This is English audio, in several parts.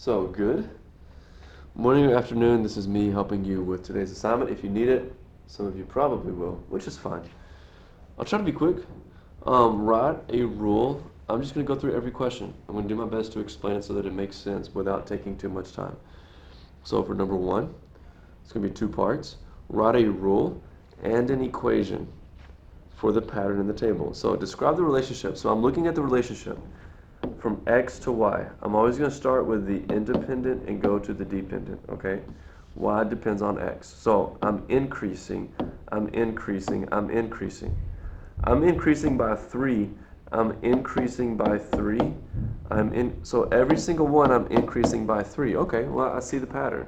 So, good morning or afternoon. This is me helping you with today's assignment. If you need it, some of you probably will, which is fine. I'll try to be quick. Write a rule. I'm just going to go through every question. I'm going to do my best to explain it so that it makes sense without taking too much time. So for number one, it's going to be two parts. Write a rule and an equation for the pattern in the table. So describe the relationship. So I'm looking at the relationship from X to Y. I'm always going to start with the independent and go to the dependent, okay? Y depends on X. So I'm increasing, I'm increasing, I'm increasing. I'm increasing by 3. I'm increasing by 3. So every single one I'm increasing by 3. Okay, well, I see the pattern.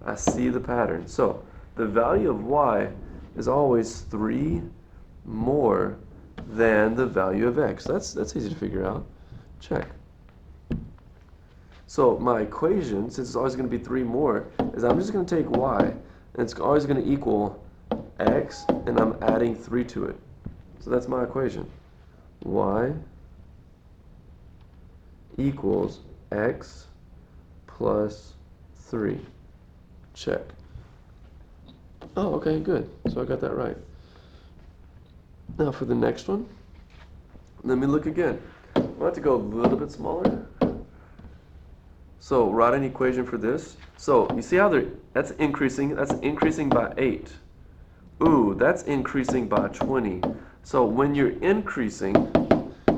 I see the pattern. So the value of Y is always 3 more than the value of X. That's easy to figure out. Check. So my equation, since it's always going to be 3 more, is I'm just going to take Y, and it's always going to equal X, and I'm adding 3 to it. So that's my equation. Y equals X plus 3. Check. Oh, okay, good. So I got that right. Now for the next one, let me look again. I have to go a little bit smaller. So write an equation for this. So you see how that's increasing by 8. Ooh, that's increasing by 20. So when you're increasing,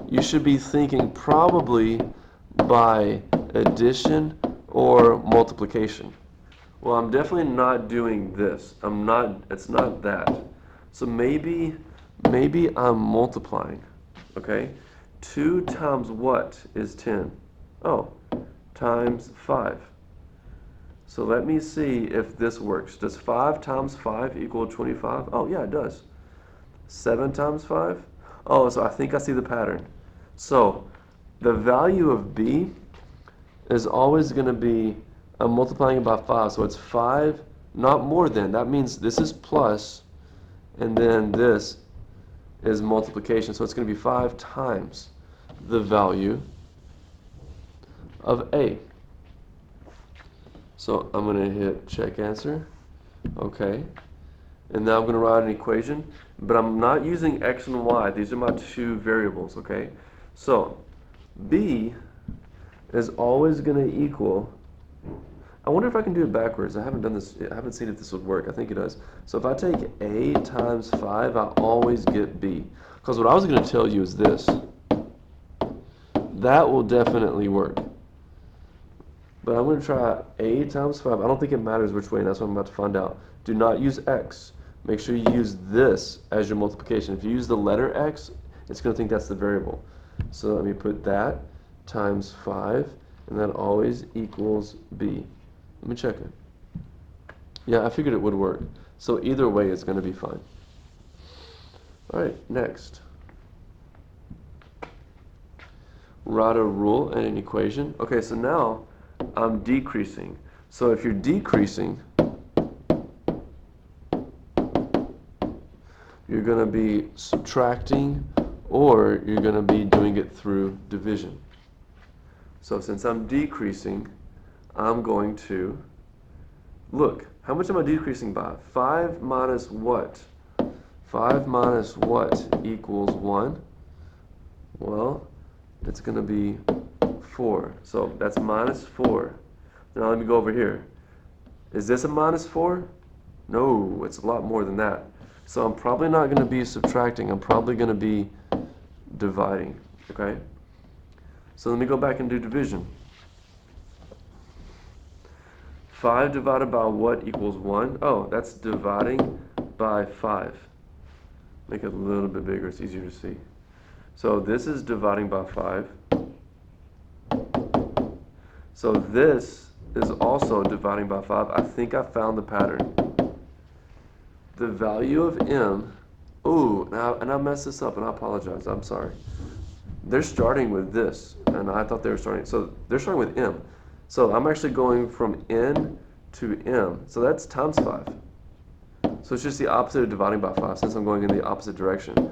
you should be thinking probably by addition or multiplication. Well, I'm definitely not doing this. It's not that. So maybe I'm multiplying, okay? 2 times what is 10? Oh, times 5. So let me see if this works. Does 5 times 5 equal 25? Oh, yeah, it does. 7 times 5? Oh, so I think I see the pattern. So the value of b is always going to be, I'm multiplying it by 5, so it's 5, not more than. That means this is plus, and then this is multiplication. So it's going to be 5 times the value of a. So I'm going to hit check answer. Okay. And now I'm going to write an equation, but I'm not using x and y. These are my two variables, okay? So b is always going to equal, I wonder if I can do it backwards. I haven't done this, I haven't seen if this would work. I think it does. So if I take a times 5, I always get b. Because what I was going to tell you is this. That will definitely work. But I'm going to try a times 5. I don't think it matters which way, and that's what I'm about to find out. Do not use x. Make sure you use this as your multiplication. If you use the letter x, it's going to think that's the variable. So let me put that times 5, and that always equals b. Let me check it. Yeah, I figured it would work. So either way, it's going to be fine. All right, next. Write a rule and an equation. Okay, so now I'm decreasing. So if you're decreasing, you're going to be subtracting, or you're going to be doing it through division. So since I'm decreasing, I'm going to, look, how much am I decreasing by? 5 minus what? 5 minus what equals 1? Well, it's going to be 4. So that's minus 4. Now let me go over here. Is this a minus 4? No, it's a lot more than that. So I'm probably not going to be subtracting. I'm probably going to be dividing. Okay? So let me go back and do division. 5 divided by what equals 1? Oh, that's dividing by 5. Make it a little bit bigger. It's easier to see. So this is dividing by 5. So this is also dividing by 5. I think I found the pattern. The value of m, ooh, now, and I messed this up, and I apologize. I'm sorry. They're starting with this, and I thought they were starting, so they're starting with m. So I'm actually going from n to m. So that's times 5. So it's just the opposite of dividing by 5, since I'm going in the opposite direction.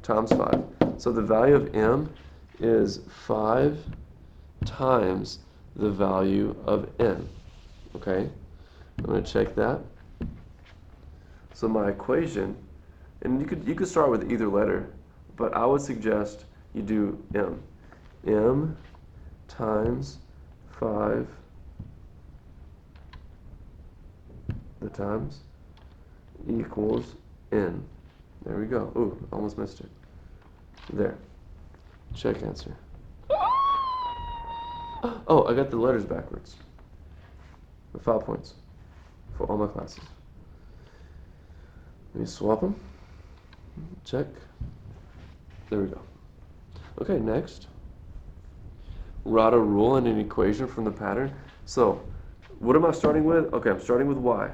Times 5. So the value of m is 5 times the value of n. Okay, I'm going to check that. So my equation, and you could start with either letter, but I would suggest you do m. M times 5 the times equals n. There we go. Ooh, almost missed it. There. Check answer. Oh, I got the letters backwards. The 5 points for all my classes. Let me swap them. Check. There we go. Okay, next. Write a rule and an equation from the pattern. So, what am I starting with? Okay, I'm starting with y.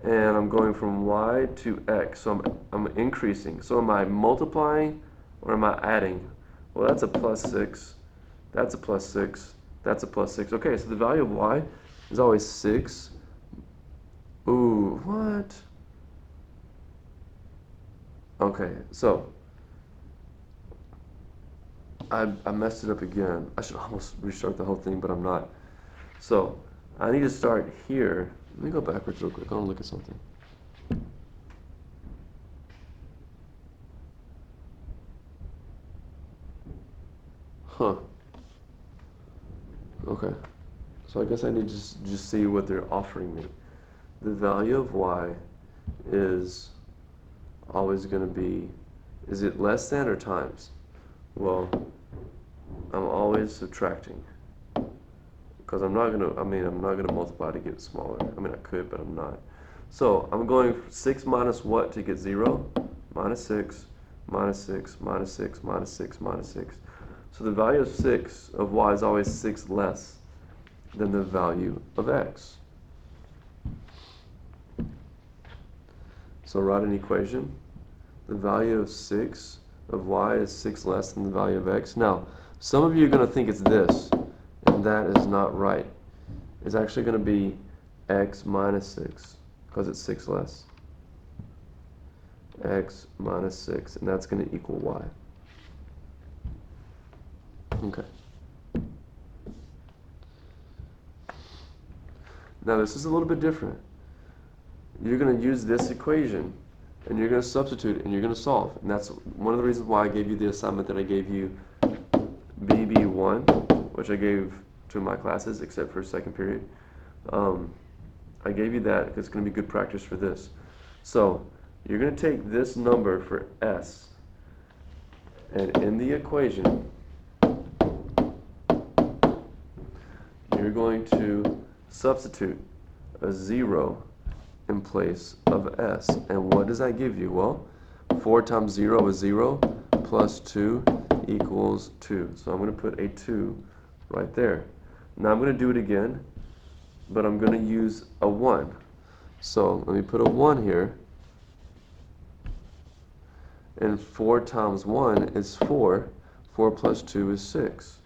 And I'm going from y to x. So I'm increasing. So am I multiplying or am I adding? Well, that's a plus 6. That's a plus 6. That's a plus 6. Okay, so the value of y is always 6. Ooh, what? Okay, so I messed it up again. I should almost restart the whole thing, but I'm not. So I need to start here. Let me go backwards real quick. I want to look at something. Huh. Okay. So I guess I need to just see what they're offering me. The value of y is always going to be, is it less than or times? Well, I'm always subtracting. Because I'm not going to multiply to get smaller. I mean, I could, but I'm not. So I'm going 6 minus what to get 0? Minus 6, minus 6, minus 6, minus 6, minus 6. So the value of 6 of y is always 6 less than the value of x. So write an equation. The value of 6 of y is 6 less than the value of x. Now, some of you are going to think it's this, and that is not right. It's actually going to be x minus 6, because it's 6 less. X minus 6, and that's going to equal y. Okay. Now this is a little bit different. You're going to use this equation, and you're going to substitute it, and you're going to solve. And that's one of the reasons why I gave you the assignment that I gave you, BB1, which I gave to my classes, except for second period. I gave you that because it's going to be good practice for this. So you're going to take this number for s, and in the equation, you're going to substitute a 0 in place of s. And what does that give you? Well, 4 times 0 is 0, plus 2 equals 2. So I'm going to put a 2 right there. Now I'm going to do it again, but I'm going to use a 1. So let me put a 1 here. And 4 times 1 is 4. 4 plus 2 is 6.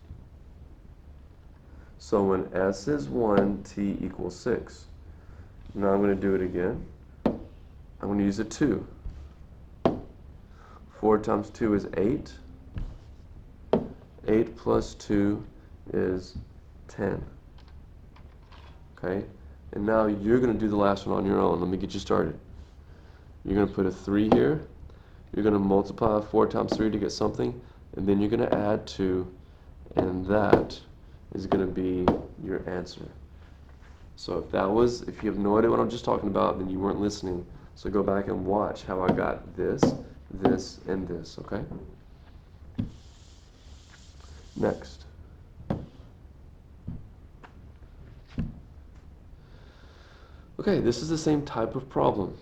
So when s is 1, t equals 6. Now I'm going to do it again. I'm going to use a 2. 4 times 2 is 8. 8 plus 2 is 10. Okay? And now you're going to do the last one on your own. Let me get you started. You're going to put a 3 here. You're going to multiply 4 times 3 to get something. And then you're going to add 2. And that is going to be your answer. So if you have no idea what I'm just talking about, then you weren't listening. So go back and watch how I got this, this, and this, okay? Next. Okay, this is the same type of problem.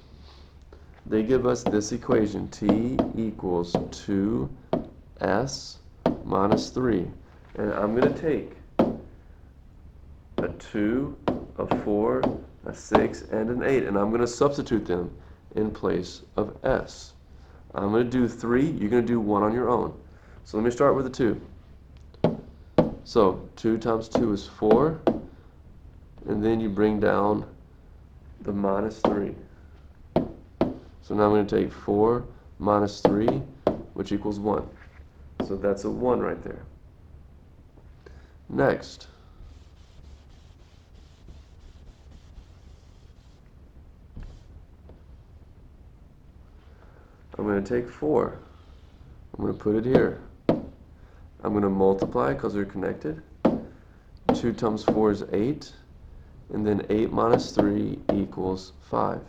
They give us this equation, t equals 2s minus 3. And I'm going to take a 2, a 4, a 6, and an 8, and I'm going to substitute them in place of s. I'm going to do 3, you're going to do 1 on your own. So let me start with a 2. So 2 times 2 is 4, and then you bring down the minus 3. So now I'm going to take 4 minus 3, which equals 1. So that's a 1 right there. Next, I'm going to take 4. I'm going to put it here. I'm going to multiply because they're connected. 2 times 4 is 8. And then 8 minus 3 equals 5.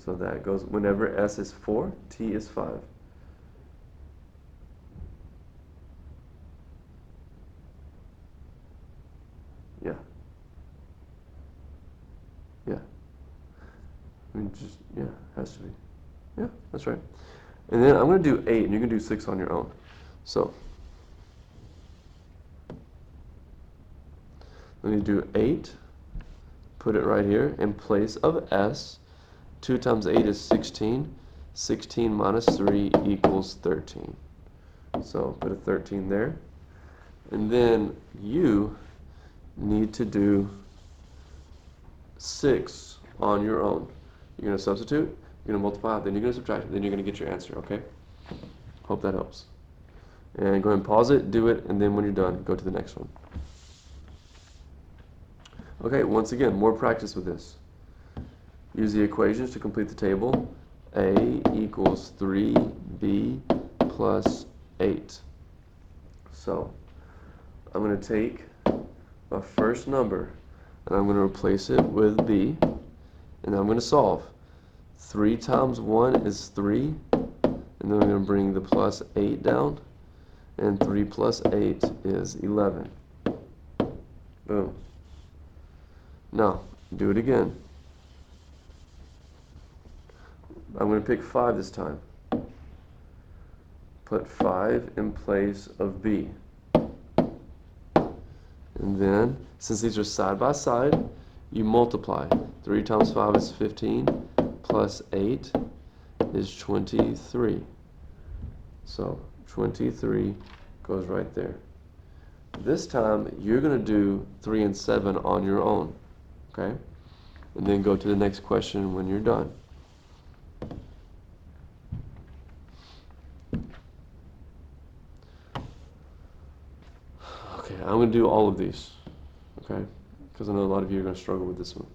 So that goes, whenever S is 4, T is 5. Yeah. Yeah. I mean, just, yeah, has to be. Yeah, that's right. And then I'm going to do 8, and you can do 6 on your own. So, let me do 8, put it right here in place of S. 2 times 8 is 16. 16 minus 3 equals 13. So, put a 13 there. And then you need to do 6 on your own. You're going to substitute, you're going to multiply, then you're going to subtract, then you're going to get your answer, okay? Hope that helps. And go ahead and pause it, do it, and then when you're done, go to the next one. Okay, once again, more practice with this. Use the equations to complete the table. A equals 3b plus 8. So, I'm going to take my first number, and I'm going to replace it with b, and I'm going to solve. 3 times 1 is 3, and then I'm going to bring the plus 8 down, and 3 plus 8 is 11. Boom. Now, do it again. I'm going to pick 5 this time. Put 5 in place of b. And then, since these are side by side, you multiply. 3 times 5 is 15, plus 8 is 23. So, 23 goes right there. This time, you're going to do 3 and 7 on your own. Okay? And then go to the next question when you're done. Okay, I'm going to do all of these. Okay? Because I know a lot of you are going to struggle with this one.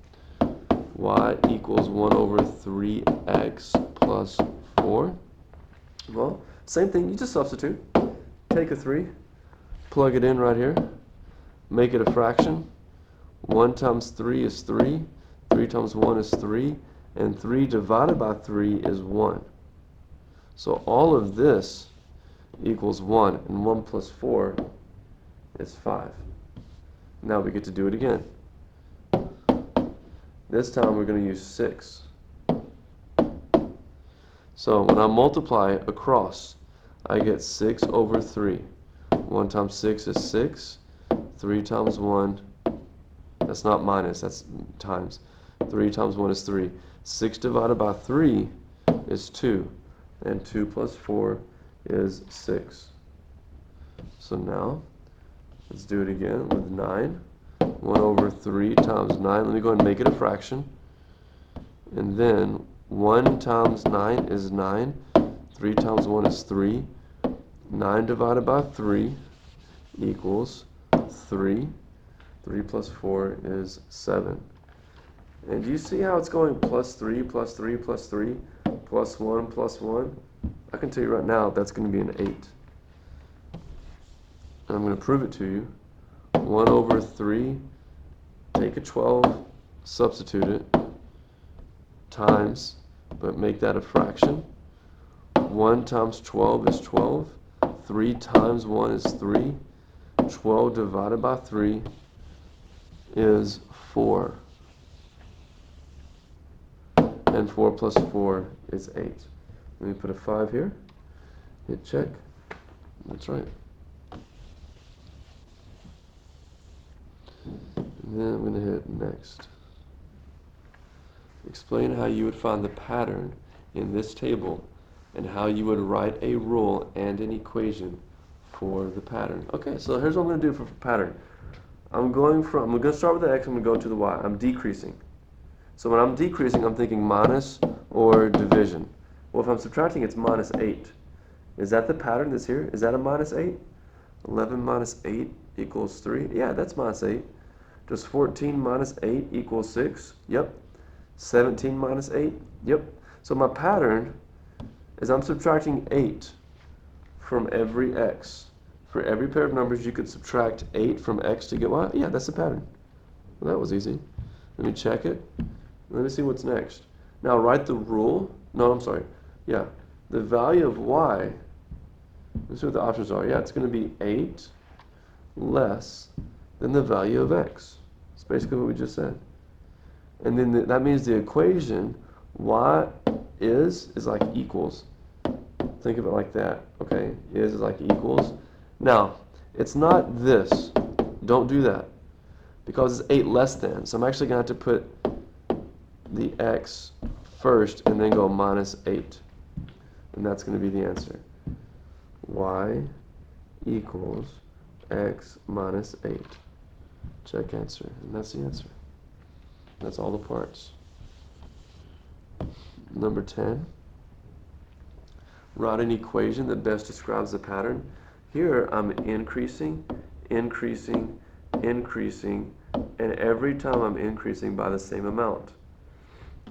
Y equals 1 over 3x plus 4. Well, same thing. You just substitute. Take a 3. Plug it in right here. Make it a fraction. 1 times 3 is 3. 3 times 1 is 3. And 3 divided by 3 is 1. So all of this equals 1. And 1 plus 4 is 5. Now we get to do it again. This time we're going to use 6. So when I multiply across, I get 6 over 3. 1 times 6 is 6. 3 times 1, that's not minus, that's times. 3 times 1 is 3. 6 divided by 3 is 2. And 2 plus 4 is 6. So now, let's do it again with 9. 1 over 3 times 9. Let me go ahead and make it a fraction. And then 1 times 9 is 9. 3 times 1 is 3. 9 divided by 3 equals 3. 3 plus 4 is 7. And do you see how it's going plus 3, plus 3, plus 3, plus 1, plus 1? I can tell you right now that's going to be an 8. And I'm going to prove it to you. 1 over 3, take a 12, substitute it, times, but make that a fraction. 1 times 12 is 12. 3 times 1 is 3. 12 divided by 3 is 4. And 4 plus 4 is 8. Let me put a 5 here. Hit check. That's right. And then I'm going to hit next. Explain how you would find the pattern in this table and how you would write a rule and an equation for the pattern. Okay, so here's what I'm going to do for pattern. I'm going to start with the x, I'm going to go to the y. I'm decreasing. So when I'm decreasing, I'm thinking minus or division. Well, if I'm subtracting, it's minus 8. Is that the pattern that's here? Is that a minus 8? 11 minus 8 equals 3. Yeah, that's minus 8. Does 14 minus 8 equal 6? Yep. 17 minus 8? Yep. So my pattern is I'm subtracting 8 from every x. For every pair of numbers, you could subtract 8 from x to get y. Yeah, that's the pattern. Well, that was easy. Let me check it. Let me see what's next. Now write the rule. No, I'm sorry. Yeah, the value of y, let's see what the options are. Yeah, it's going to be 8 less than the value of x. That's basically what we just said. And then that means the equation y is like equals. Think of it like that, okay? Is like equals. Now, it's not this. Don't do that. Because it's 8 less than. So I'm actually going to have to put the x first and then go minus 8. And that's going to be the answer. Y equals x minus 8. Check answer. And that's the answer. That's all the parts. Number 10. Write an equation that best describes the pattern. Here I'm increasing, increasing, increasing, and every time I'm increasing by the same amount.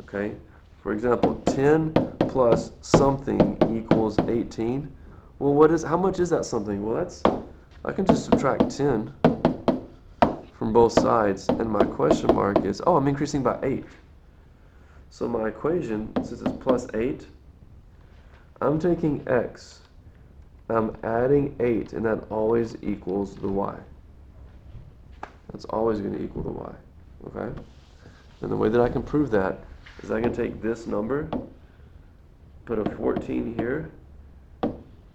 Okay? For example, 10 plus something equals 18. Well, how much is that something? Well, I can just subtract 10 from both sides, and my question mark is, oh, I'm increasing by 8. So my equation, since it's plus 8, I'm taking x, I'm adding 8, and that always equals the y. That's always going to equal the y, okay? And the way that I can prove that is I can take this number, put a 14 here,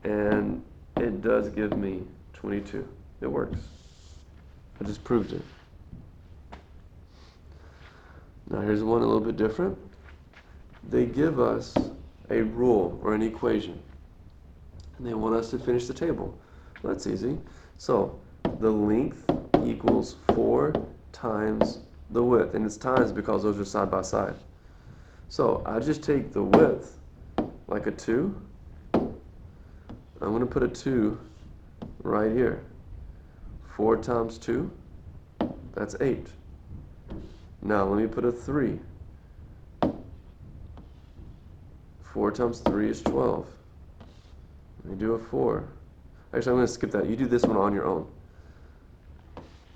and it does give me 22. It works. I just proved it. Now here's one a little bit different. They give us a rule or an equation, and they want us to finish the table. Well, that's easy. So the length equals 4 times the width, and it's times because those are side by side. So I just take the width like a 2. I'm going to put a 2 right here. 4 times 2, that's 8. Now let me put a 3. 4 times 3 is 12. Let me do a 4. Actually, I'm going to skip that. You do this one on your own.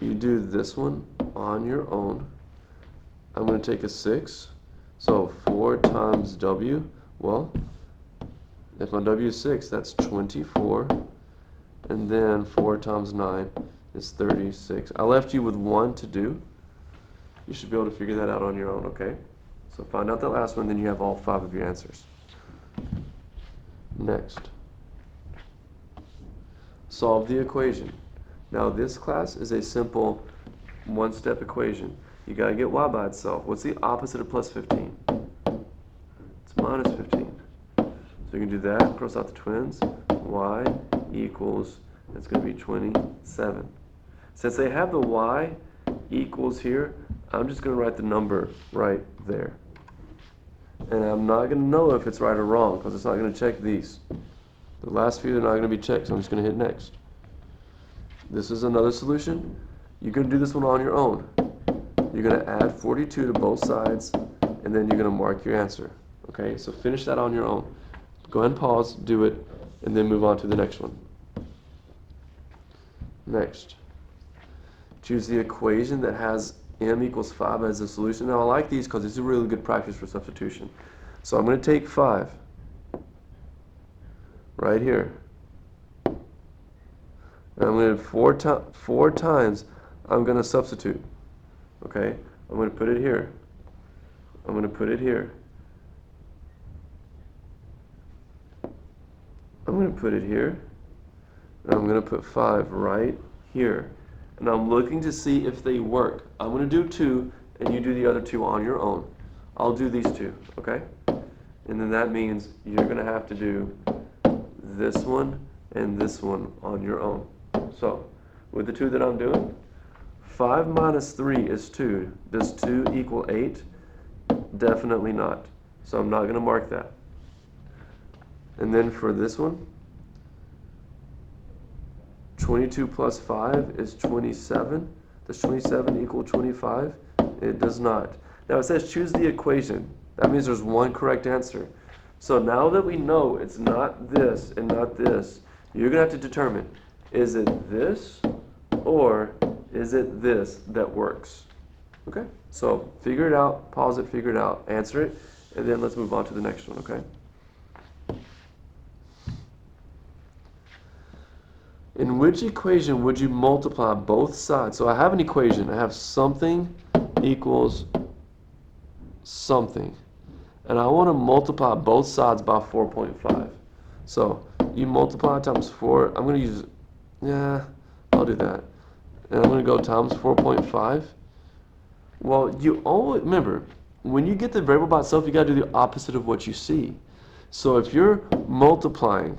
You do this one on your own. I'm going to take a 6. So 4 times W, well, if my W is 6, that's 24. And then 4 times 9 is 36. I left you with 1 to do. You should be able to figure that out on your own, okay? So find out the last one, then you have all 5 of your answers. Next. Solve the equation. Now this class is a simple one-step equation. You got to get y by itself. What's the opposite of plus 15? It's minus 15. So you can do that, cross out the twins. Y equals, it's going to be 27. Since they have the y equals here, I'm just going to write the number right there. And I'm not going to know if it's right or wrong because it's not going to check these. The last few are not going to be checked, so I'm just going to hit next. This is another solution. You're going to do this one on your own. You're going to add 42 to both sides, and then you're going to mark your answer. Okay, so finish that on your own. Go ahead and pause, do it, and then move on to the next one. Next. Choose the equation that has m equals 5 as a solution. Now I like these because it's a really good practice for substitution. So I'm going to take 5 right here. And I'm going to 4 times I'm going to substitute. Okay? I'm going to put it here. I'm going to put it here. I'm going to put it here. And I'm going to put 5 right here. And I'm looking to see if they work. I'm going to do 2, and you do the other 2 on your own. I'll do these 2, okay? And then that means you're going to have to do this one and this one on your own. So, with the 2 that I'm doing, 5 minus 3 is 2. Does 2 equal 8? Definitely not. So I'm not going to mark that. And then for this one, 22 plus 5 is 27. Does 27 equal 25? It does not. Now it says choose the equation. That means there's one correct answer. So now that we know it's not this and not this, you're going to have to determine, is it this or is it this that works? Okay? So figure it out, pause it, figure it out, answer it, and then let's move on to the next one, okay? In which equation would you multiply both sides? So I have an equation. I have something equals something. And I want to multiply both sides by 4.5. So you multiply times 4. I'm going to use, yeah, I'll do that. And I'm going to go times 4.5. Well, you always, remember, when you get the variable by itself, you got to do the opposite of what you see. So if you're multiplying,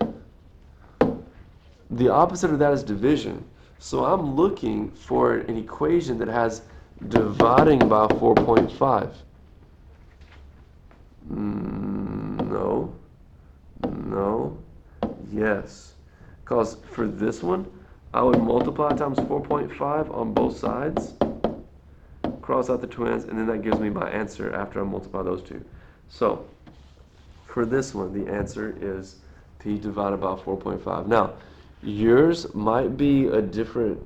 the opposite of that is division. So I'm looking for an equation that has dividing by 4.5. No, no, yes. Because for this one, I would multiply times 4.5 on both sides, cross out the twins, and then that gives me my answer after I multiply those two. So for this one, the answer is P divided by 4.5. Now, yours might be a different,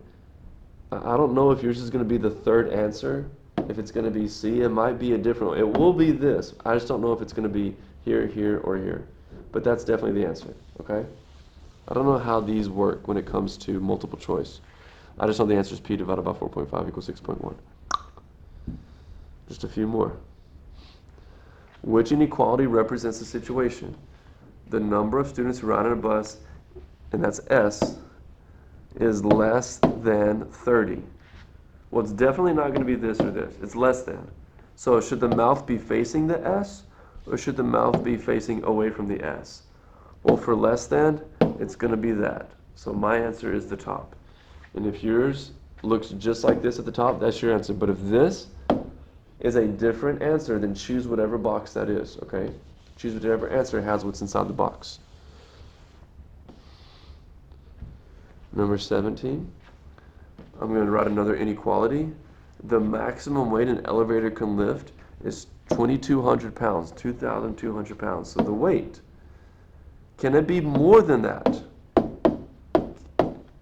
I don't know if yours is going to be the third answer. If it's going to be C, it might be a different one. It will be this. I just don't know if it's going to be here, here, or here. But that's definitely the answer, okay? I don't know how these work when it comes to multiple choice. I just know the answer is P divided by 4.5 equals 6.1. Just a few more. Which inequality represents the situation? The number of students who ride on a bus, and that's S, is less than 30. Well, it's definitely not going to be this or this. It's less than. So should the mouth be facing the S, or should the mouth be facing away from the S? Well, for less than, it's going to be that. So my answer is the top. And if yours looks just like this at the top, that's your answer. But if this is a different answer, then choose whatever box that is, okay? Choose whatever answer has what's inside the box. Number 17. I'm going to write another inequality. The maximum weight an elevator can lift is 2,200 pounds, 2,200 pounds. So the weight, can it be more than that?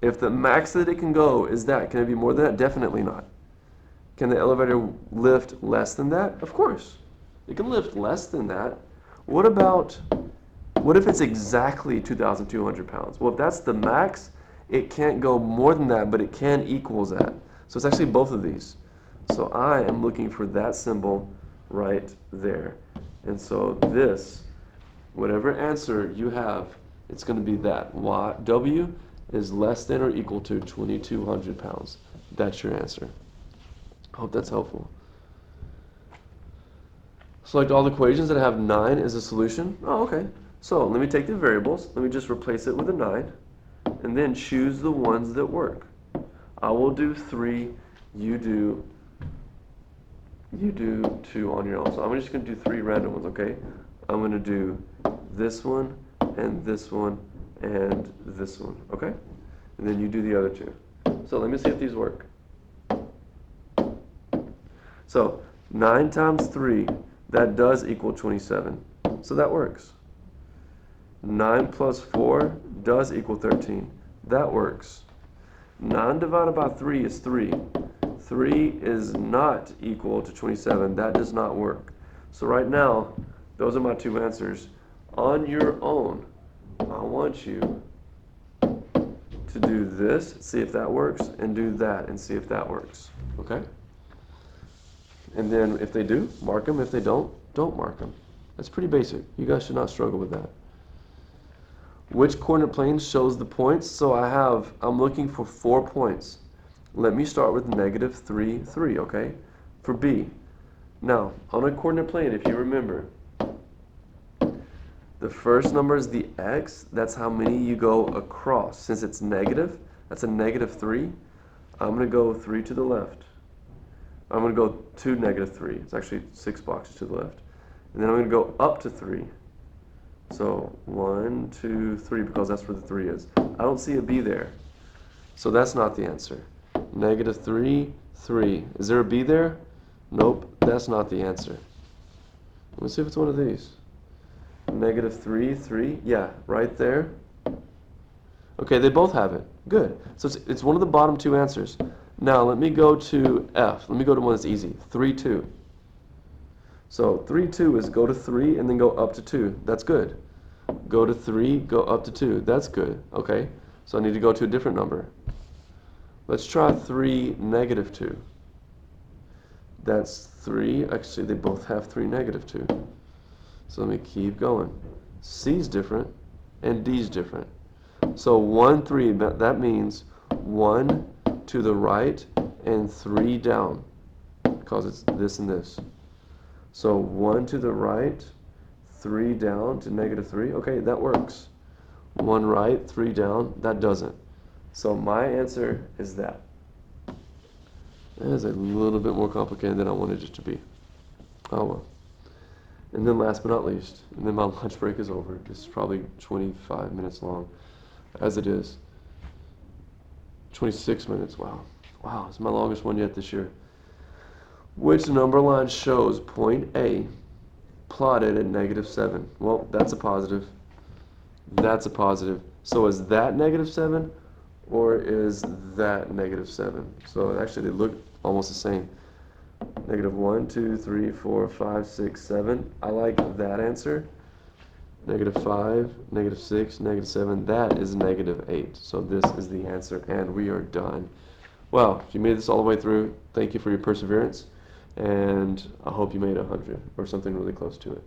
If the max that it can go is that, can it be more than that? Definitely not. Can the elevator lift less than that? Of course. It can lift less than that. What if it's exactly 2,200 pounds? Well, if that's the max, it can't go more than that, but it can equal that. So it's actually both of these. So I am looking for that symbol right there. And so this, whatever answer you have, it's going to be that. W is less than or equal to 2,200 pounds. That's your answer. I hope that's helpful. Select all the equations that have 9 as a solution. Oh, okay. So let me take the variables. Let me just replace it with a 9. And then choose the ones that work. I will do 3. You do 2 on your own. So I'm just going to do 3 random ones, okay? I'm going to do this one, and this one, and this one, okay? And then you do the other 2. So let me see if these work. So 9 times 3, that does equal 27. So that works. 9 plus 4 does equal 13. That works. 9 divided by 3 is 3. 3 is not equal to 27. That does not work. So right now, those are my 2 answers. On your own, I want you to do this, see if that works, and do that and see if that works. Okay? And then if they do, mark them. If they don't mark them. That's pretty basic. You guys should not struggle with that. Which coordinate plane shows the points? So I'm looking for 4 points. Let me start with -3, 3, okay? For B. Now, on a coordinate plane, if you remember, the first number is the x. That's how many you go across. Since it's negative, that's a -3. I'm going to go 3 to the left. I'm going to go to -3. It's actually 6 boxes to the left. And then I'm going to go up to 3. So 1, 2, 3, because that's where the 3 is. I don't see a B there. So that's not the answer. -3, 3. Is there a B there? Nope, that's not the answer. Let's see if it's one of these. negative 3, 3. Yeah, right there. Okay, they both have it. Good. So it's one of the bottom two answers. Now let me go to F. Let me go to one that's easy. 3, 2. So 3, 2 is go to 3 and then go up to 2. That's good. Go to 3, go up to 2. That's good. Okay, so I need to go to a different number. Let's try 3, negative 2. That's 3. Actually, they both have 3, negative 2. So let me keep going. C's different and D's different. So 1, 3, that means 1 to the right and 3 down, because it's this and this. So 1 to the right, 3 down to negative 3. Okay, that works. 1 right, 3 down, that doesn't. So my answer is that. That is a little bit more complicated than I wanted it to be. Oh well. And then last but not least, and then my lunch break is over. This is probably 25 minutes long, as it is. 26 minutes, wow. Wow, it's my longest one yet this year. Which number line shows point A plotted at negative 7? Well, that's a positive. That's a positive. So is that negative 7 or is that negative 7? So actually they look almost the same. Negative 1, 2, 3, 4, 5, 6, 7. I like that answer. Negative 5, negative 6, negative 7. That is negative 8. So this is the answer, and we are done. Well, if you made this all the way through, thank you for your perseverance, and I hope you made 100 or something really close to it.